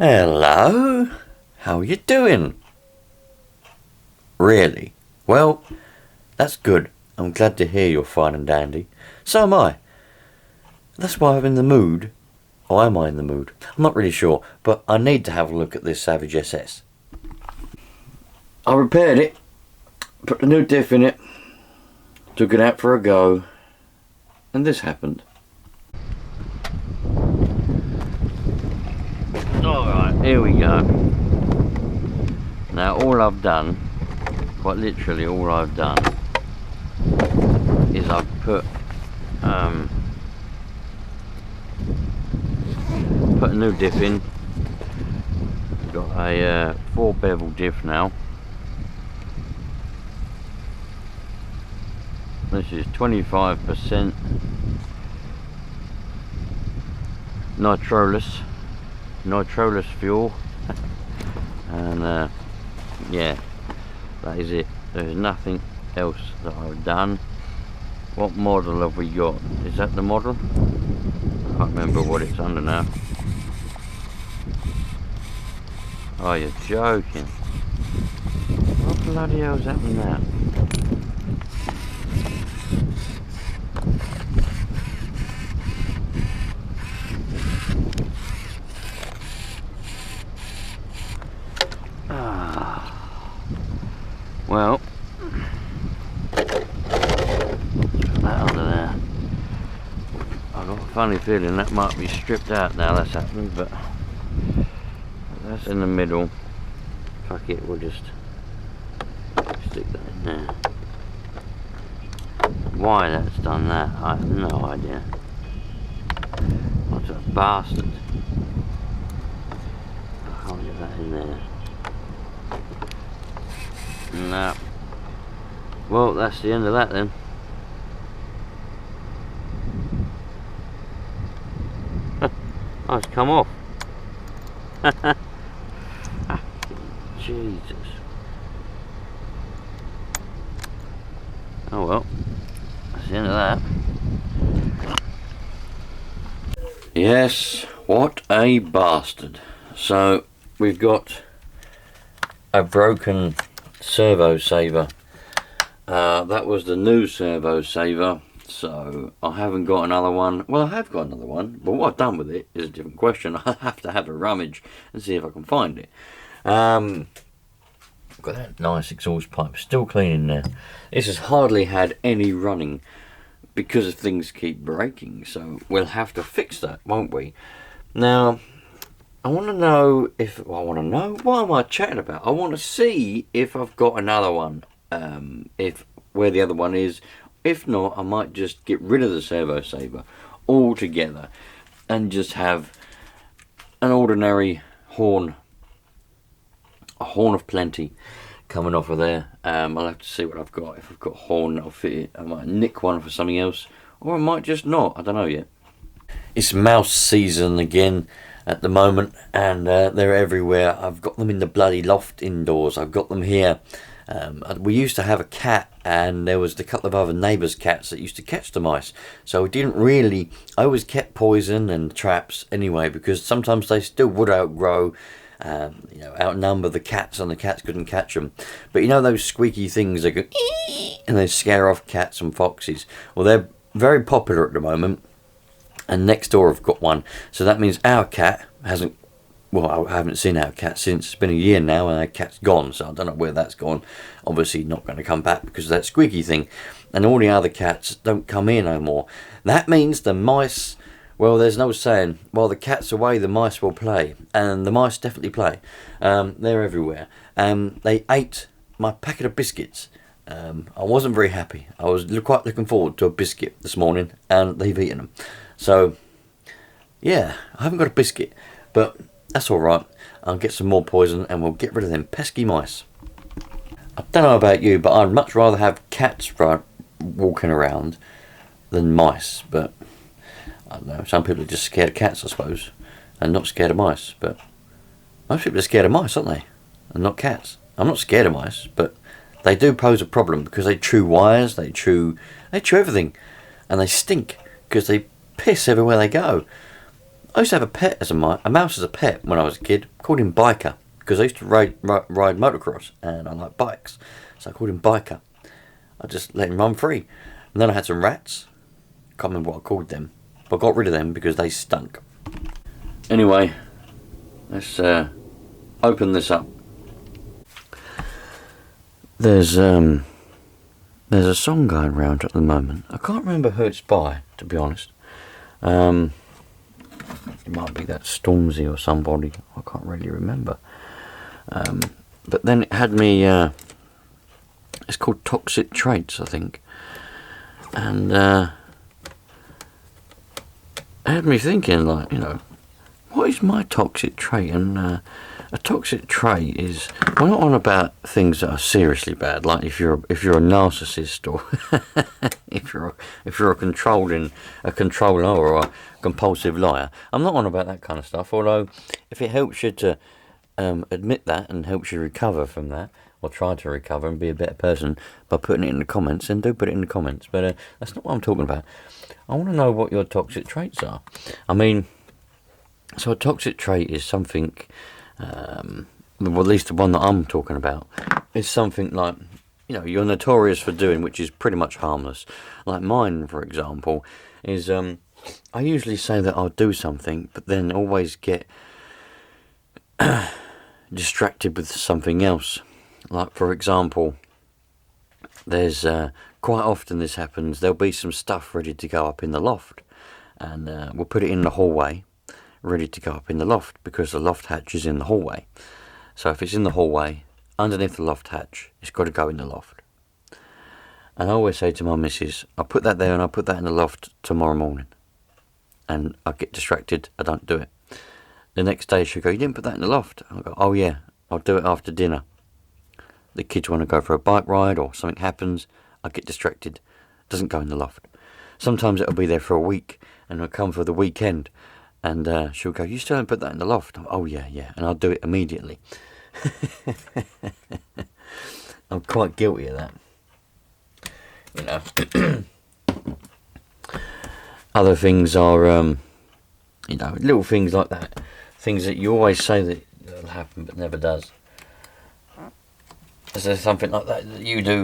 Hello, how are you doing? Really? Well, that's good. I'm glad to hear you're fine and dandy. So am I. That's why I'm in the mood. Or am I in the mood? I'm not really sure, but I need to have a look at this Savage SS. I repaired it, put a new diff in it, took it out for a go, and this happened. Alright, here we go. Now all I've done, quite literally all I've done, is I've put a new diff in. Got a 4 bevel diff now. This is 25% nitroless fuel, and yeah, that is it. There's nothing else that I've done. What model have we got? Is that the model? I can't remember what it's under now. Oh, you're joking. What bloody hell's happened now? Well, put that under there. I've got a funny feeling that might be stripped out now that's happened, but that's in the middle. Fuck it, we'll just stick that in there. Why that's done that, I have no idea. What a bastard. I can't get that in there. No. Well, that's the end of that then. Oh, it's come off. Jesus. Oh well, that's the end of that. Yes, what a bastard. So, we've got a broken servo saver. That was the new servo saver, so I haven't got another one. Well, I have got another one, but what I've done with it is a different question. I have to have a rummage and see if I can find it. I've got that nice exhaust pipe still clean in there. This has hardly had any running because things keep breaking, so we'll have to fix that, won't we? Now, I want to know if, well, I want to know, what am I chatting about? I want to see if I've got another one, if where the other one is. If not, I might just get rid of the servo saver altogether and just have an ordinary horn, a horn of plenty coming off of there. I'll have to see what I've got. If I've got a horn that'll fit it, I might nick one for something else, or I might just not. I don't know yet. It's mouse season again at the moment, and they're everywhere. I've got them in the bloody loft indoors. I've got them here. We used to have a cat, and there was a couple of other neighbours' cats that used to catch the mice. So we didn't really. I always kept poison and traps anyway, because sometimes they still would outgrow. You know, outnumber the cats, and the cats couldn't catch them. But you know those squeaky things that go and they scare off cats and foxes. Well, they're very popular at the moment, and next door I've got one. So that means our cat hasn't. Well, I haven't seen our cat since. It's been a year now, and our cat's gone. So I don't know where that's gone. Obviously not going to come back because of that squeaky thing. And all the other cats don't come here no more. That means the mice. Well, there's no saying, while the cat's away, the mice will play. And the mice definitely play. They're everywhere. They ate my packet of biscuits. I wasn't very happy. I was quite looking forward to a biscuit this morning, and they've eaten them. So, yeah, I haven't got a biscuit. But that's alright. I'll get some more poison, and we'll get rid of them pesky mice. I don't know about you, but I'd much rather have cats walking around than mice. But I don't know, some people are just scared of cats, I suppose, and not scared of mice, but most people are scared of mice, aren't they? And not cats. I'm not scared of mice, but they do pose a problem because they chew wires, they chew everything, and they stink because they piss everywhere they go. I used to have a pet as a mouse as a pet when I was a kid. Called him Biker because I used to ride motocross and I like bikes, so I called him Biker. I just let him run free. And then I had some rats. Can't remember what I called them, but I got rid of them because they stunk. Anyway, let's open this up. There's a song going around at the moment. I can't remember who it's by, to be honest. It might be that Stormzy or somebody. I can't really remember. But then it had me. It's called Toxic Traits, I think, and it had me thinking, like, you know, what is my toxic trait? And a toxic trait is, we're not on about things that are seriously bad, like if you're a narcissist, or if you're a controller or a compulsive liar. I'm not on about that kind of stuff. Although, if it helps you to admit that and helps you recover from that, or try to recover and be a better person by putting it in the comments, then do put it in the comments. But that's not what I'm talking about. I want to know what your toxic traits are. I mean, so a toxic trait is something, well, at least the one that I'm talking about, is something like, you know, you're notorious for doing, which is pretty much harmless. Like mine, for example, is I usually say that I'll do something, but then always get distracted with something else. Like, for example, there's quite often this happens, there'll be some stuff ready to go up in the loft, and we'll put it in the hallway, ready to go up in the loft, because the loft hatch is in the hallway. So if it's in the hallway, underneath the loft hatch, it's got to go in the loft. And I always say to my missus, I'll put that there and I'll put that in the loft tomorrow morning. And I get distracted, I don't do it. The next day she'll go, you didn't put that in the loft? And I'll go, oh yeah, I'll do it after dinner. The kids want to go for a bike ride or something happens, I get distracted. It doesn't go in the loft. Sometimes it'll be there for a week and I'll come for the weekend and she'll go, you still haven't put that in the loft? Oh yeah, and I'll do it immediately. I'm quite guilty of that. You know. Other things are, you know, little things like that. Things that you always say that will happen but never does. Is there something like that that you do,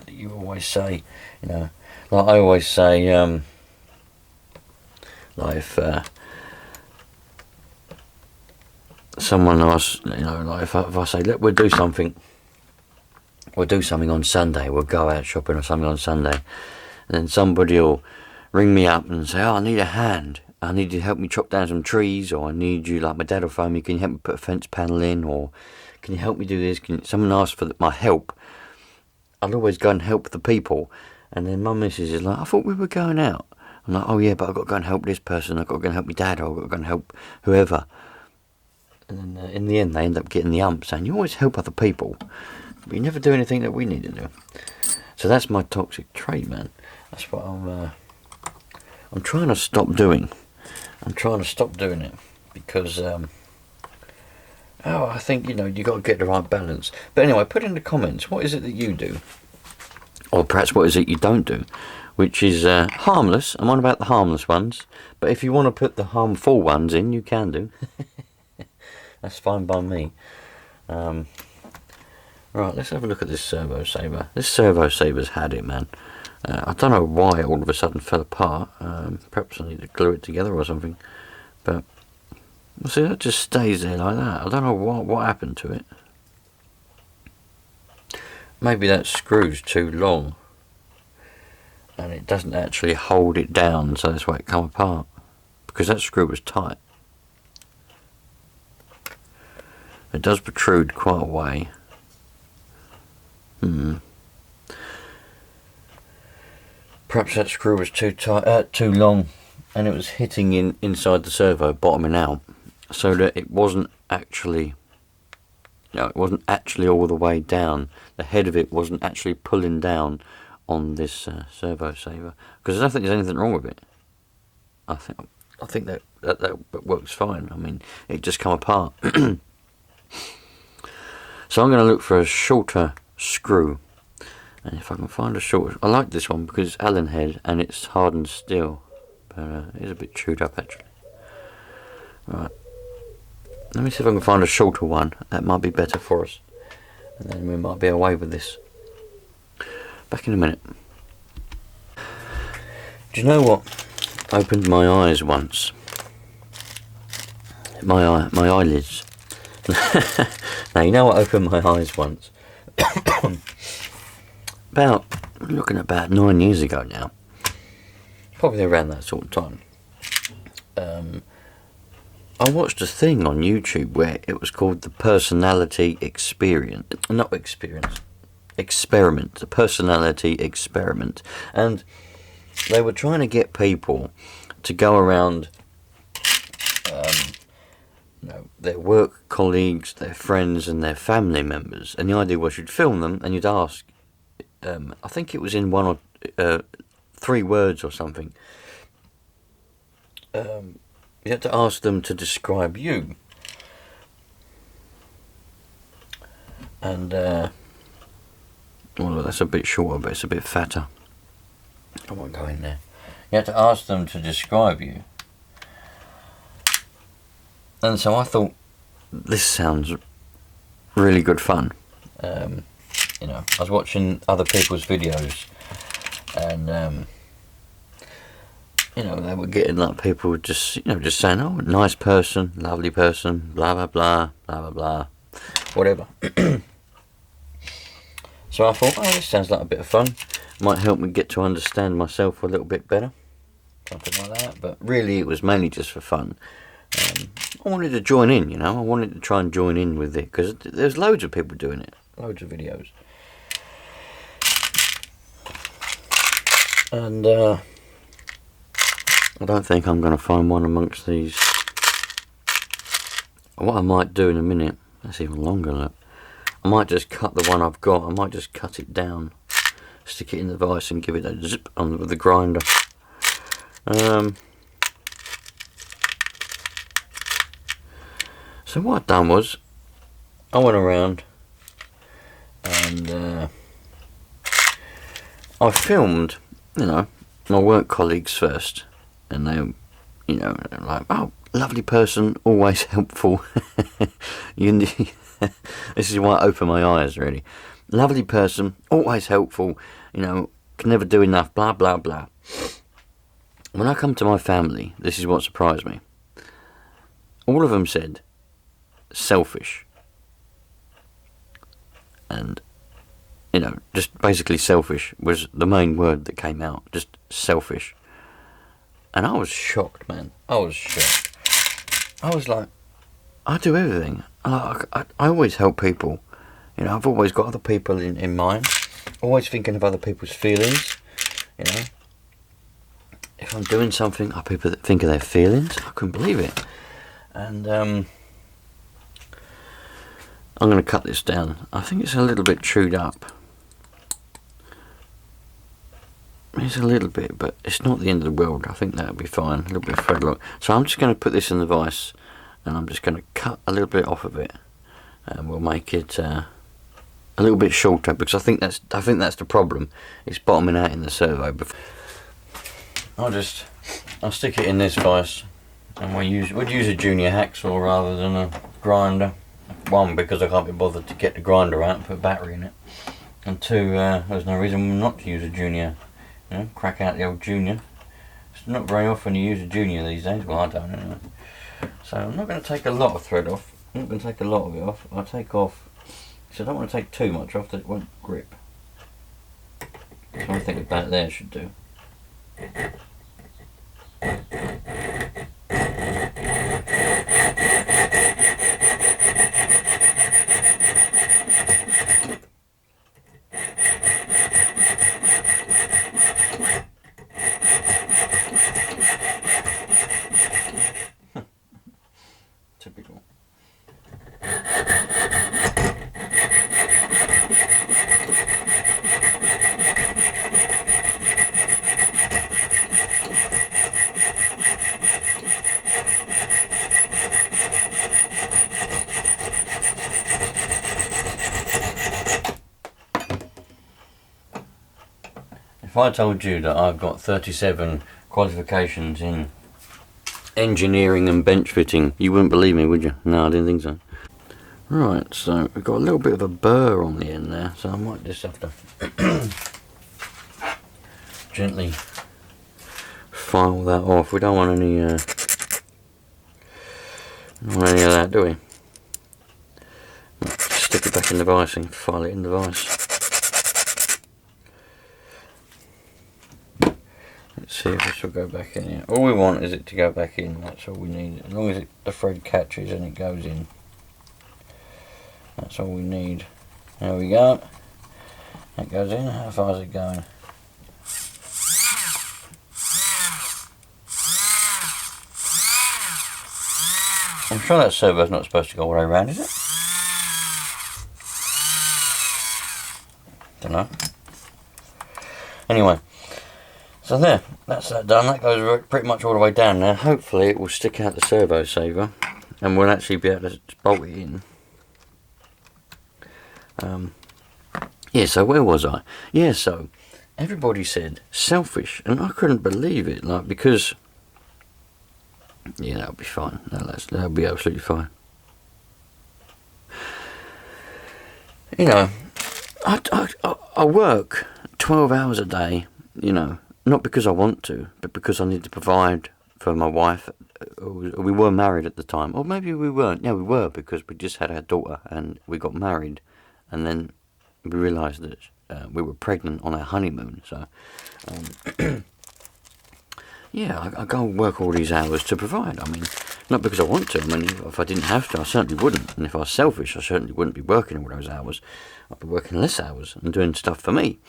that you always say, you know? Like I always say, like if someone asks, you know, like if I say, look, we'll do something on Sunday, we'll go out shopping or something on Sunday, and then somebody will ring me up and say, oh, I need a hand, I need you to help me chop down some trees, or I need you, like my dad will phone me, can you help me put a fence panel in, or can you help me do this? Someone asks for my help, I'll always go and help the people. And then my missus is like, I thought we were going out. I'm like, oh yeah, but I've got to go and help this person, I've got to go and help my dad, or I've got to go and help whoever. And then in the end they end up getting the ump saying, you always help other people, but you never do anything that we need to do. So that's my toxic trait, man. That's what I'm trying to stop doing. I'm trying to stop doing it because I think, you know, you got to get the right balance. But anyway, put in the comments, what is it that you do, or perhaps what is it you don't do, which is harmless. I'm on about the harmless ones, but if you want to put the harmful ones in, you can do. That's fine by me. Right, let's have a look at this servo saver. This servo saver's had it, man. I don't know why it all of a sudden fell apart. Perhaps I need to glue it together or something. But see, that just stays there like that. I don't know what happened to it. Maybe that screw's too long and it doesn't actually hold it down, so that's why it come apart, because that screw was tight. It does protrude quite a way. Perhaps that screw was too tight, too long, and it was hitting inside the servo, bottoming out, so that it wasn't actually, it wasn't actually all the way down. The head of it wasn't actually pulling down on this servo saver, because I don't think there's anything wrong with it. I think that works fine. I mean, it just come apart. So I'm going to look for a shorter screw, and if I can find a shorter, I like this one because it's Allen head and it's hardened steel, but it's a bit chewed up actually. Right. Let me see if I can find a shorter one. That might be better for us. And then we might be away with this. Back in a minute. Do you know what opened my eyes once? My eyelids. Now, you know what opened my eyes once? Looking at about 9 years ago now. Probably around that sort of time. I watched a thing on YouTube where it was called the personality experiment. Not experience. Experiment. The personality experiment. And they were trying to get people to go around their work colleagues, their friends and their family members, and the idea was you'd film them and you'd ask, I think it was in 1 or 3 words or something, you had to ask them to describe you. And well, that's a bit shorter, but it's a bit fatter. I won't go in there. You had to ask them to describe you. And so I thought, this sounds really good fun. You know, I was watching other people's videos, and you know, they were getting like people just, you know, just saying, oh, nice person, lovely person, blah blah blah, blah blah blah, whatever. So I thought, oh, this sounds like a bit of fun. Might help me get to understand myself a little bit better, something like that. But really, it was mainly just for fun. I wanted to join in, you know. I wanted to try and join in with it because there's loads of people doing it, loads of videos. And I don't think I'm going to find one amongst these. What I might do in a minute, that's even longer, look. I might just cut the one I've got. I might just cut it down, stick it in the vise and give it a zip on with the grinder. So what I've done was, I went around and I filmed, you know, my work colleagues first, and they, you know, like, oh, lovely person, always helpful. This is why I open my eyes, really. Lovely person, always helpful, you know, can never do enough, blah blah blah. When I come to my family, this is what surprised me. All of them said selfish, and you know, just basically selfish was the main word that came out, just selfish. And I was shocked, man. I was shocked. I was like, I do everything. I always help people, you know. I've always got other people in mind, always thinking of other people's feelings, you know. If I'm doing something, are people that think of their feelings? I couldn't believe it. And I'm going to cut this down. I think it's a little bit chewed up. It's a little bit, but it's not the end of the world. I think that'll be fine. A little bit of thread lock. So I'm just going to put this in the vise, and I'm just going to cut a little bit off of it, and we'll make it a little bit shorter, because I think that's the problem. It's bottoming out in the servo. I'll stick it in this vise, and we'd use a junior hacksaw rather than a grinder. One, because I can't be bothered to get the grinder out and put a battery in it, and two, there's no reason not to use a junior. You know, crack out the old junior. It's not very often you use a junior these days. Well, I don't anyway. So I'm not going to take a lot of thread off. I'm not going to take a lot of it off. I'll take off. So I don't want to take too much off that it won't grip. So I think about there should do. Typical. If I told you that I've got 37 qualifications in engineering and bench fitting. You wouldn't believe me, would you? No, I didn't think so. Right, so we've got a little bit of a burr on the end there, so I might just have to gently file that off. We don't want any of that, do we? Stick it back in the vise and file it in the vise. Let's see if this will go back in here. All we want is it to go back in, that's all we need. As long as the thread catches and it goes in. That's all we need. There we go. That goes in. How far is it going? I'm sure that servo's not supposed to go all the way around, is it? Don't know. Anyway, so there, that's that done. That goes pretty much all the way down now. Hopefully it will stick out the servo saver and we'll actually be able to bolt it in. Yeah, so where was I? Yeah, so everybody said selfish, and I couldn't believe it, like, because yeah, that'll be fine. That'll be absolutely fine. You know, I work 12 hours a day, you know, not because I want to, but because I need to provide for my wife. We were married at the time, or maybe we weren't. Yeah, we were, because we just had our daughter and we got married, and then we realised that we were pregnant on our honeymoon. So yeah, I go and work all these hours to provide. I mean, not because I want to. I mean, if I didn't have to, I certainly wouldn't. And if I was selfish, I certainly wouldn't be working all those hours. I'd be working less hours and doing stuff for me.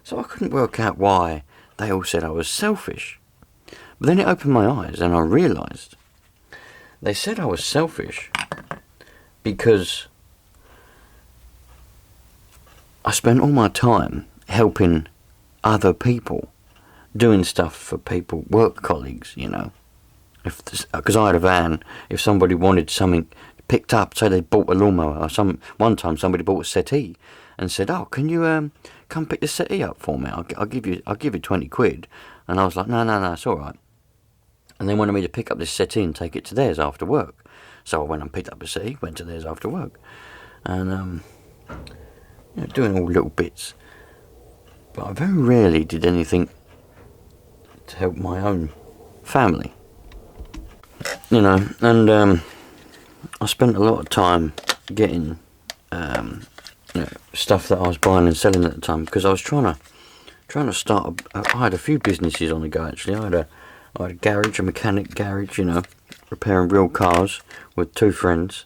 So I couldn't work out why they all said I was selfish. But then it opened my eyes and I realised they said I was selfish because I spent all my time helping other people, doing stuff for people, work colleagues, you know. Because I had a van, if somebody wanted something picked up, say they bought a lawnmower, or one time somebody bought a settee and said, "Oh, can you come pick the settee up for me? I'll give you 20 quid." And I was like, no, it's all right. And they wanted me to pick up this settee and take it to theirs after work. So I went and picked up the settee, went to theirs after work, and you know, doing all little bits. But I very rarely did anything to help my own family, you know. And I spent a lot of time getting you know, stuff that I was buying and selling at the time, because I was trying to start I had a few businesses on the go, actually. I had a garage, a mechanic garage, you know, repairing real cars with two friends,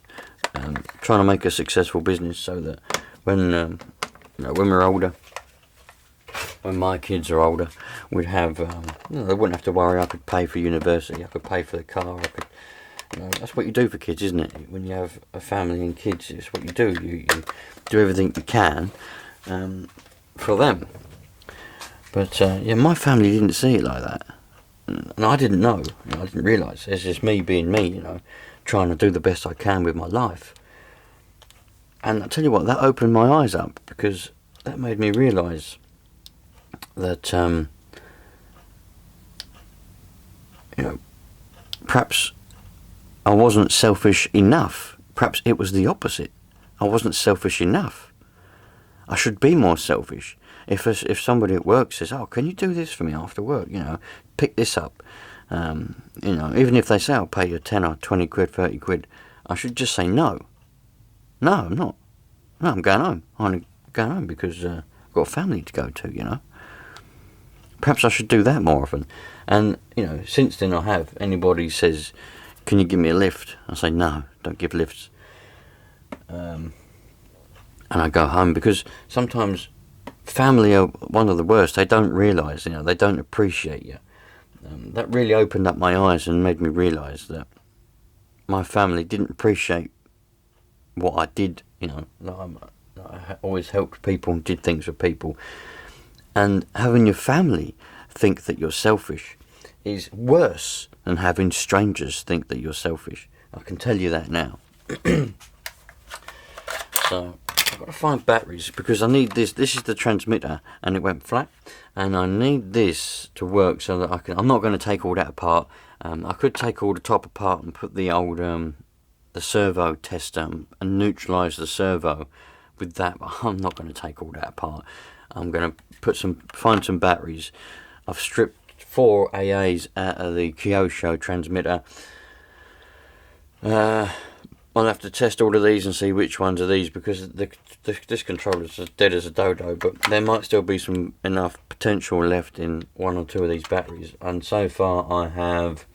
trying to make a successful business so that when you know, when we're older, when my kids are older, we'd have you know, they wouldn't have to worry. I could pay for university, I could pay for the car, I could, you know, that's what you do for kids, isn't it? When you have a family and kids, it's what you do. You do everything you can for them. But yeah, my family didn't see it like that, and I didn't know. You know, I didn't realise. It's just me being me, you know, trying to do the best I can with my life. And I tell you what, that opened my eyes up, because that made me realise that you know, perhaps I wasn't selfish enough. Perhaps it was the opposite. I wasn't selfish enough. I should be more selfish. If somebody at work says, "Oh, can you do this for me after work? You know, pick this up." You know, even if they say, "I'll pay you 10 or 20 quid, 30 quid," I should just say no. No, I'm not. No, I'm going home. I'm going home because I've got a family to go to, you know. Perhaps I should do that more often. And, you know, since then I have. Anybody says, "Can you give me a lift?" I say, "No, don't give lifts." And I go home, because sometimes family are one of the worst. They don't realise, you know, they don't appreciate you. That really opened up my eyes and made me realise that my family didn't appreciate what I did, you know. I always helped people and did things for people. And having your family think that you're selfish is worse than having strangers think that you're selfish. I can tell you that now. So I've got to find batteries because I need this. This is the transmitter, and it went flat, and I need this to work so that I can. I'm not going to take all that apart. I could take all the top apart and put the old the servo tester and neutralize the servo with that, but I'm not going to take all that apart. I'm going to find some batteries. I've stripped 4 AAs out of the Kyosho transmitter. I'll have to test all of these and see which ones are these, because this controller's as dead as a dodo, but there might still be some enough potential left in 1 or 2 of these batteries. And so far I have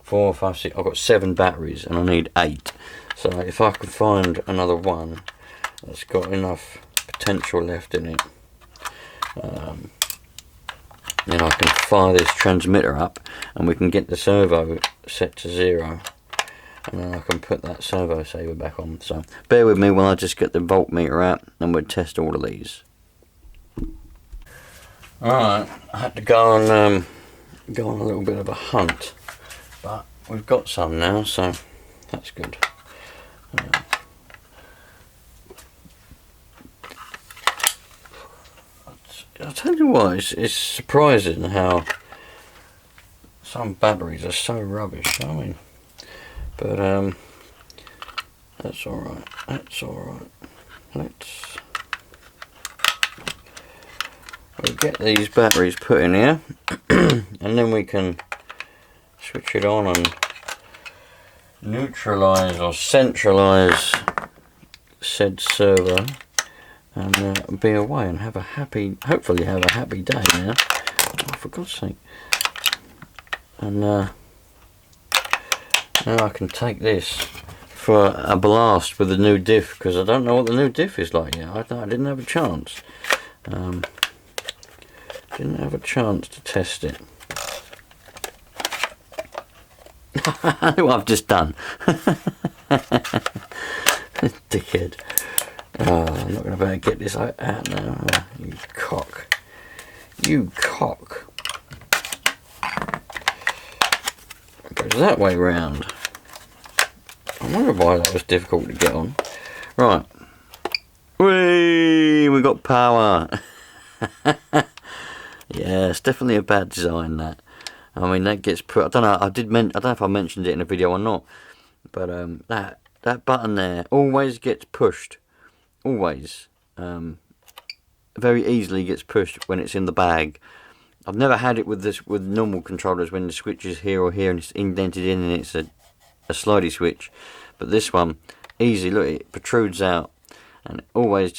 4, 5, 6, I've got 7 batteries and I need 8. So if I can find another one that's got enough potential left in it, then I can fire this transmitter up and we can get the servo set to 0, and then I can put that servo saver back on. So bear with me while I just get the voltmeter out and we'll test all of these. Alright, I had to go on a little bit of a hunt, but we've got some now, so that's good. I'll tell you what, it's surprising how some batteries are so rubbish. I mean, but that's alright. That's alright. We'll get these batteries put in here, and then we can switch it on and neutralize or centralize said servo, and be away and have a happy, hopefully have a happy day now. Oh, for God's sake. And now I can take this for a blast with the new diff, because I don't know what the new diff is like yet. I didn't have a chance. Didn't have a chance to test it. I know what I've just done. Dickhead. Oh, I'm not going to be able to get this out now. Oh, you cock. You cock. It goes that way round. I wonder why that was difficult to get on. Right. Whee! We got power. Yeah, it's definitely a bad design, that. I mean, that gets put. I don't know. I don't know if I mentioned it in a video or not, but that button there always gets pushed. Always, very easily gets pushed when it's in the bag. I've never had it with normal controllers when the switch is here or here and it's indented in and it's a slidey switch. But this one, easy. Look, it protrudes out. And it always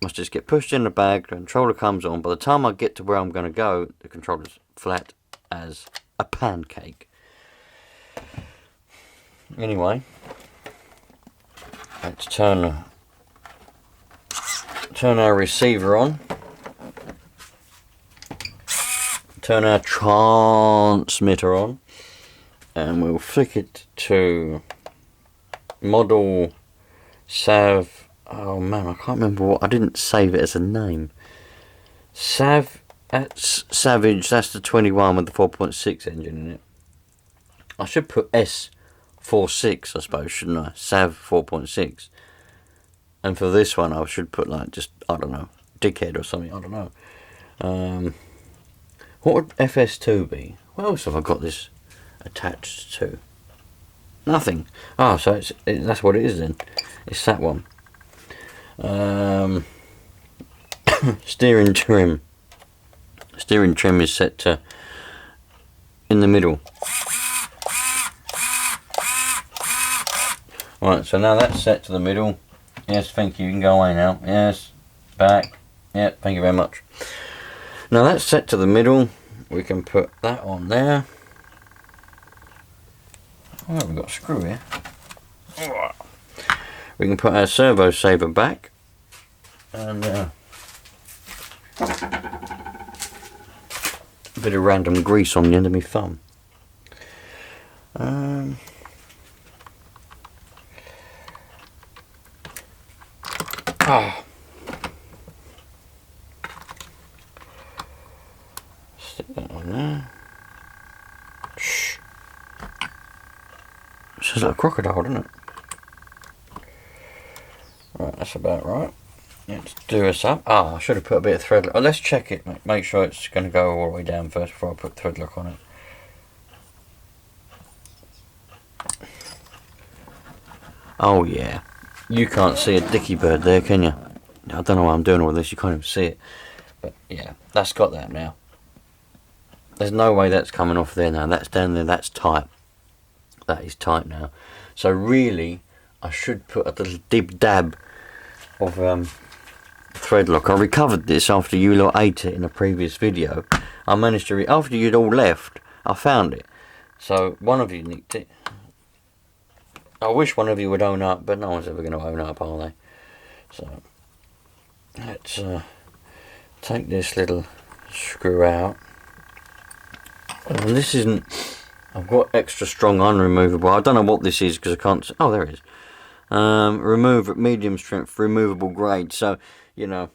must just get pushed in the bag. The controller comes on. By the time I get to where I'm going to go, the controller's flat as a pancake. Anyway, let's turn our receiver on. Turn our transmitter on, and we'll flick it to model Sav. Oh man, I can't remember what. I didn't save it as a name. Savage, that's the 21 with the 4.6 engine in it. I should put S46, I suppose, shouldn't I? Sav 4.6. And for this one, I should put like just, I don't know, dickhead or something. I don't know. What would FS2 be? What else have I got this attached to? Nothing. Oh, so that's what it is then. It's that one. Steering trim. Steering trim is set to in the middle. Right, so now that's set to the middle. Yes, thank you. You can go away now. Yes, back. Yeah, thank you very much. Now that's set to the middle. We can put that on there. Oh, we've got a screw here. We can put our servo saver back, and a bit of random grease on the end of my thumb. Stick that on there. Shh. Sounds like a crocodile, doesn't it? Right, that's about right. Let's do us up. I should have put a bit of thread lock. Let's check it, make sure it's going to go all the way down first before I put thread lock on it. Oh yeah, you can't see a dicky bird there, can you? I don't know why I'm doing all this, you can't even see it. But yeah, that's got that now. There's no way that's coming off there now. That's down there, that's tight. That is tight now. So really, I should put a little dab of thread lock. I recovered this after you lot ate it in a previous video. I managed to, after you'd all left, I found it. So one of you nicked it. I wish one of you would own up, but no one's ever going to own up, are they? So let's take this little screw out. And this isn't, I've got extra strong unremovable. I don't know what this is because I can't, oh there it is. Remove medium strength removable grade. So, you know,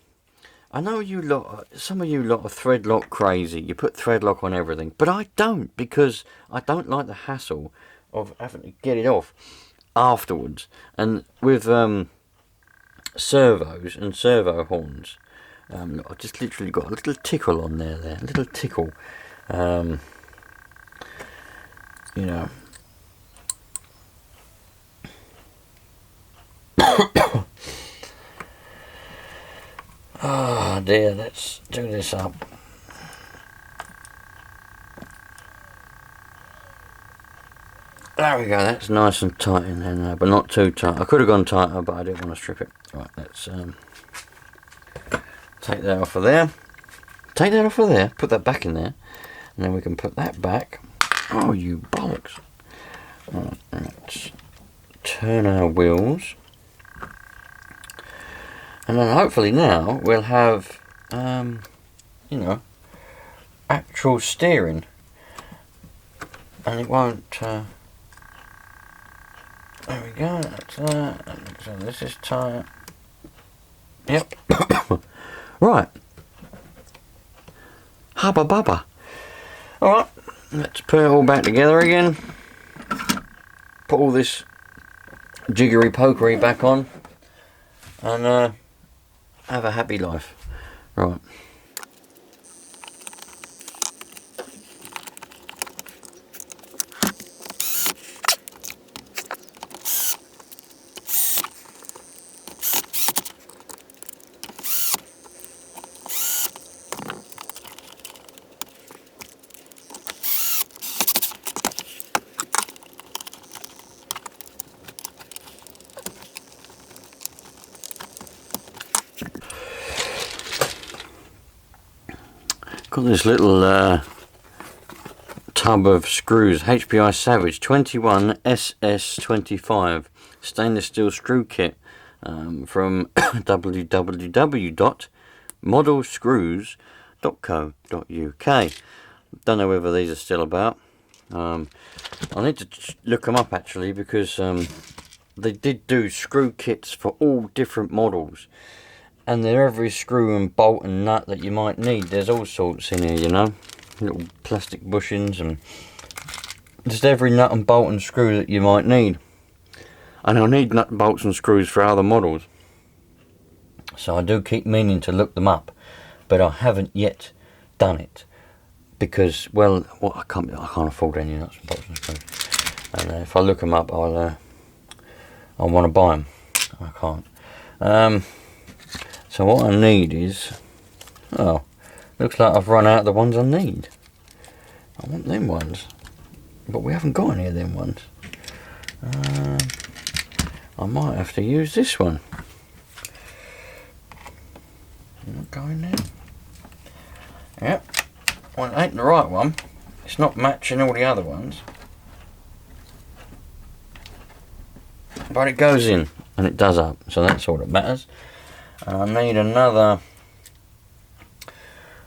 I know you lot, some of you lot are thread lock crazy. You put thread lock on everything, but I don't, because I don't like the hassle of having to get it off afterwards. And with servos and servo horns, I've just literally got a little tickle on there, a little tickle. You know. Oh dear, let's do this up. There we go, that's nice and tight in there now, but not too tight. I could have gone tighter, but I didn't want to strip it. Right, let's take that off of there. Take that off of there, put that back in there, and then we can put that back. Oh, you bollocks. Right, let's turn our wheels. And then hopefully now we'll have, you know, actual steering. And it won't, there we go, that's that. So this is tight. Yep. Right. Hubba bubba. Alright, let's put it all back together again. Put all this jiggery pokery back on. And have a happy life. Right. Got this little tub of screws, HPI Savage 21 SS25 stainless steel screw kit from www.modelscrews.co.uk. Don't know whether these are still about. I need to look them up actually, because they did do screw kits for all different models. And they're every screw and bolt and nut that you might need. There's all sorts in here, you know. Little plastic bushings and just every nut and bolt and screw that you might need. And I need nut bolts and screws for other models. So I do keep meaning to look them up. But I haven't yet done it. Because, well, I can't afford any nuts and bolts and screws. And if I look them up, I'll want to buy them. I can't. So what I need is, oh, looks like I've run out of the ones I need. I want them ones, but we haven't got any of them ones. I might have to use this one. Not going there. Yep. Well, it ain't the right one. It's not matching all the other ones. But it goes in and it does up, so that's all that matters. I need another.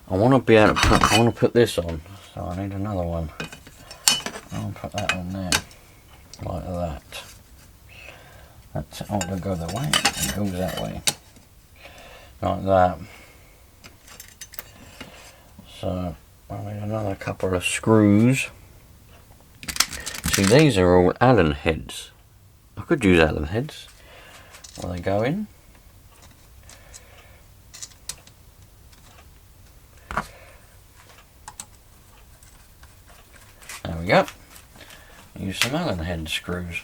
I want to be able to put. I want to put this on, so I need another one. I'll put that on there, like that. That's. Oh, it'll go that way. It goes that way, like that. So I need another couple of screws. See, these are all Allen heads. I could use Allen heads. Will they go in? we go. Use some Allen head screws.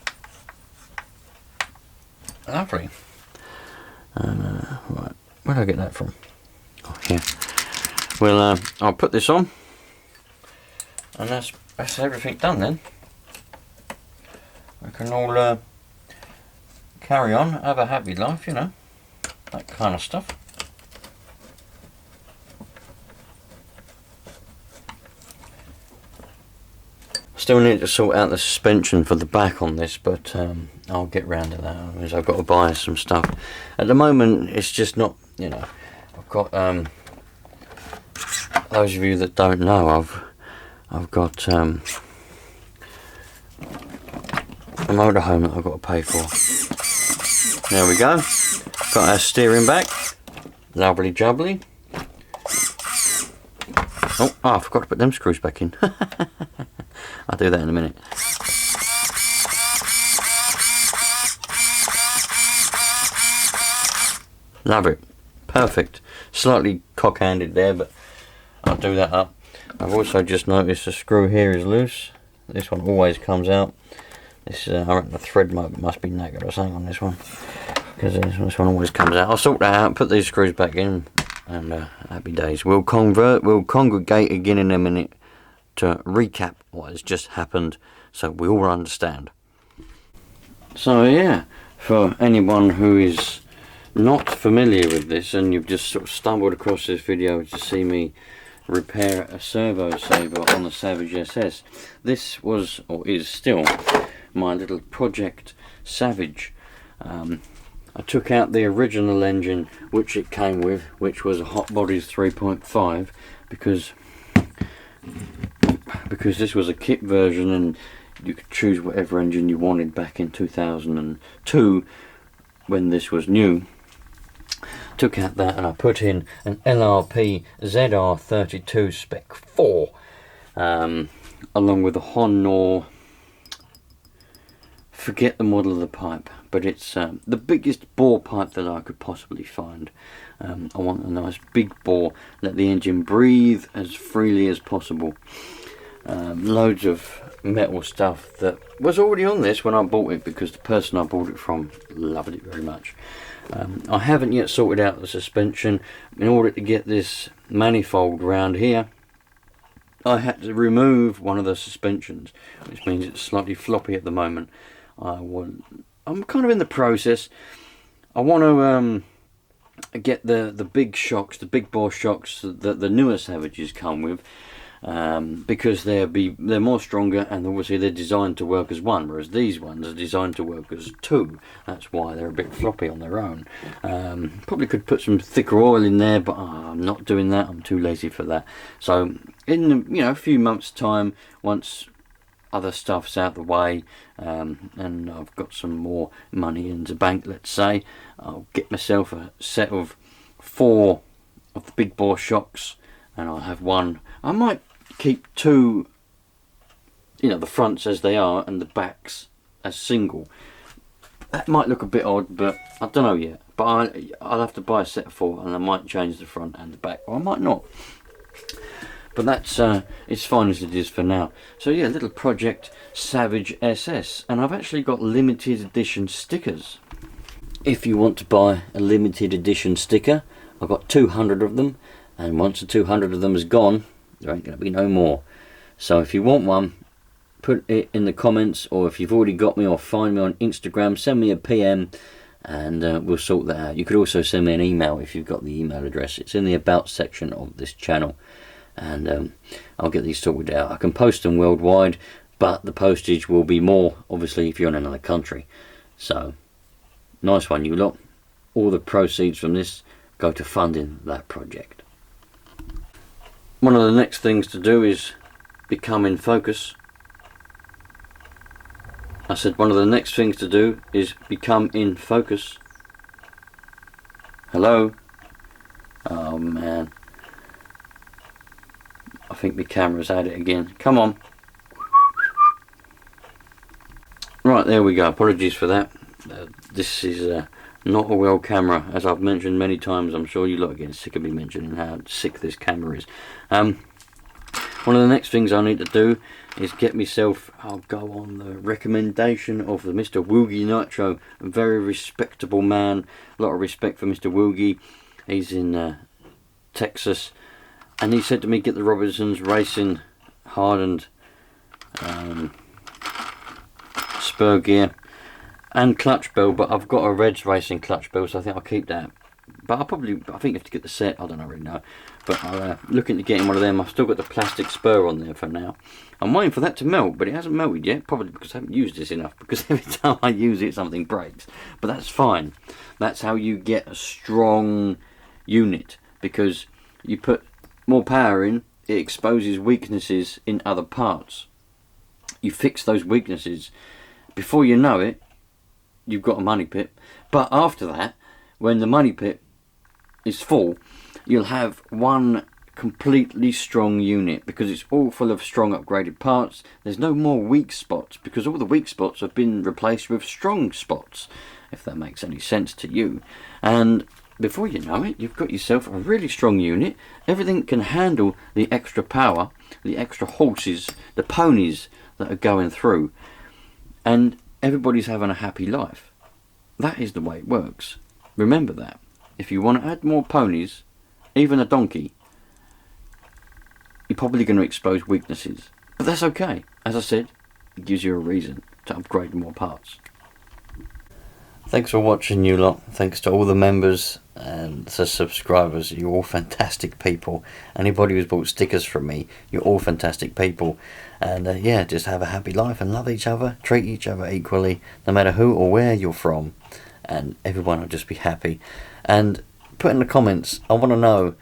Lovely. Right, where did I get that from? Oh, here. Well, I'll put this on, and that's everything done then. We can all carry on, have a happy life, you know, that kind of stuff. Still need to sort out the suspension for the back on this, but I'll get round to that because I've got to buy some stuff. At the moment, it's just not, you know, I've got, those of you that don't know, I've got a motorhome that I've got to pay for. There we go. Got our steering back. Lovely jubbly. Oh, I forgot to put them screws back in. I'll do that in a minute. Love it. Perfect. Slightly cock-handed there, but I'll do that up. I've also just noticed the screw here is loose. This one always comes out. This I reckon the thread must be knackered or something on this one, because this one always comes out. I'll sort that out, put these screws back in, and happy days. We'll congregate again in a minute to recap what has just happened, so we all understand. So yeah, for anyone who is not familiar with this and you've just sort of stumbled across this video to see me repair a servo saver on the Savage SS, this was, or is still, my little project Savage. I took out the original engine which it came with, which was a Hot Bodies 3.5, because this was a kit version and you could choose whatever engine you wanted back in 2002 when this was new. Took out that and I put in an LRP ZR-32 Spec 4 along with a Honor, forget the model of the pipe, but it's the biggest bore pipe that I could possibly find. I want a nice big bore, let the engine breathe as freely as possible. Loads of metal stuff that was already on this when I bought it, because the person I bought it from loved it very much. I haven't yet sorted out the suspension. In order to get this manifold round here, I had to remove one of the suspensions, which means it's slightly floppy at the moment. I'm kind of in the process. I want to get the big shocks, the big bore shocks that the newer Savages come with, because they're more stronger, and obviously they're designed to work as one, whereas these ones are designed to work as two. That's why they're a bit floppy on their own. Probably could put some thicker oil in there, but I'm not doing that. I'm too lazy for that. So in a few months' time, once other stuff's out the way, and I've got some more money in the bank, let's say, I'll get myself a set of 4 of the big bore shocks, and I'll have one. I might keep 2, the fronts as they are and the backs as single. That might look a bit odd, but I don't know yet. But I'll have to buy a set of 4, and I might change the front and the back, or I might not. But that's it's fine as it is for now. So yeah, little project Savage SS, and I've actually got limited edition stickers. If you want to buy a limited edition sticker, I've got 200 of them, and once the 200 of them is gone, there ain't going to be no more. So if you want one, put it in the comments, or if you've already got me, or find me on Instagram, send me a PM, and we'll sort that out. You could also send me an email if you've got the email address. It's in the about section of this channel, and I'll get these sorted out. I can post them worldwide, but the postage will be more, obviously, if you're in another country. So, nice one, you lot. All the proceeds from this go to funding that project. One of the next things to do is become in focus. I said one of the next things to do is become in focus. Hello? Oh man. I think the camera's at it again. Come on. Right, there we go. Apologies for that. This is not a well camera, as I've mentioned many times. I'm sure you lot are getting sick of me mentioning how sick this camera is. One One of the next things I need to do is get myself, I'll go on the recommendation of the Mr. Woogie Nitro, a very respectable man. A lot of respect for Mr. Woogie. He's in Texas, and he said to me, get the Robinsons Racing hardened spur gear and clutch bell, but I've got a Reds Racing clutch bell, so I think I'll keep that. But I think you have to get the set, I don't really know. But I'm looking to getting one of them. I've still got the plastic spur on there for now. I'm waiting for that to melt, but it hasn't melted yet, probably because I haven't used this enough, because every time I use it something breaks. But that's fine. That's how you get a strong unit, because you put more power in, it exposes weaknesses in other parts. You fix those weaknesses, before you know it, you've got a money pit. But after that, when the money pit is full, you'll have one completely strong unit, because it's all full of strong upgraded parts. There's no more weak spots, because all the weak spots have been replaced with strong spots, if that makes any sense to you. And before you know it, you've got yourself a really strong unit. Everything can handle the extra power, the extra horses, the ponies that are going through, and everybody's having a happy life. That is the way it works. Remember that. If you want to add more ponies, even a donkey, you're probably going to expose weaknesses. But that's okay. As I said, it gives you a reason to upgrade more parts. Thanks for watching, you lot. Thanks to all the members and the subscribers. You're all fantastic people. Anybody who's bought stickers from me, you're all fantastic people. And yeah, just have a happy life and love each other. Treat each other equally, no matter who or where you're from. And everyone will just be happy. And put in the comments, I want to know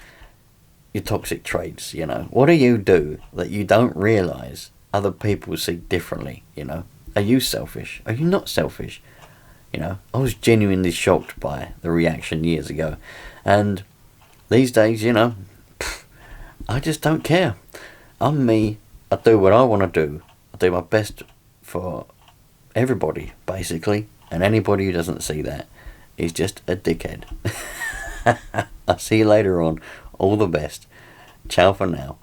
your toxic traits, you know. What do you do that you don't realise other people see differently, you know? Are you selfish? Are you not selfish? You know, I was genuinely shocked by the reaction years ago. And these days, you know, I just don't care. I'm me. I do what I want to do. I do my best for everybody, basically. And anybody who doesn't see that is just a dickhead. I'll see you later on. All the best. Ciao for now.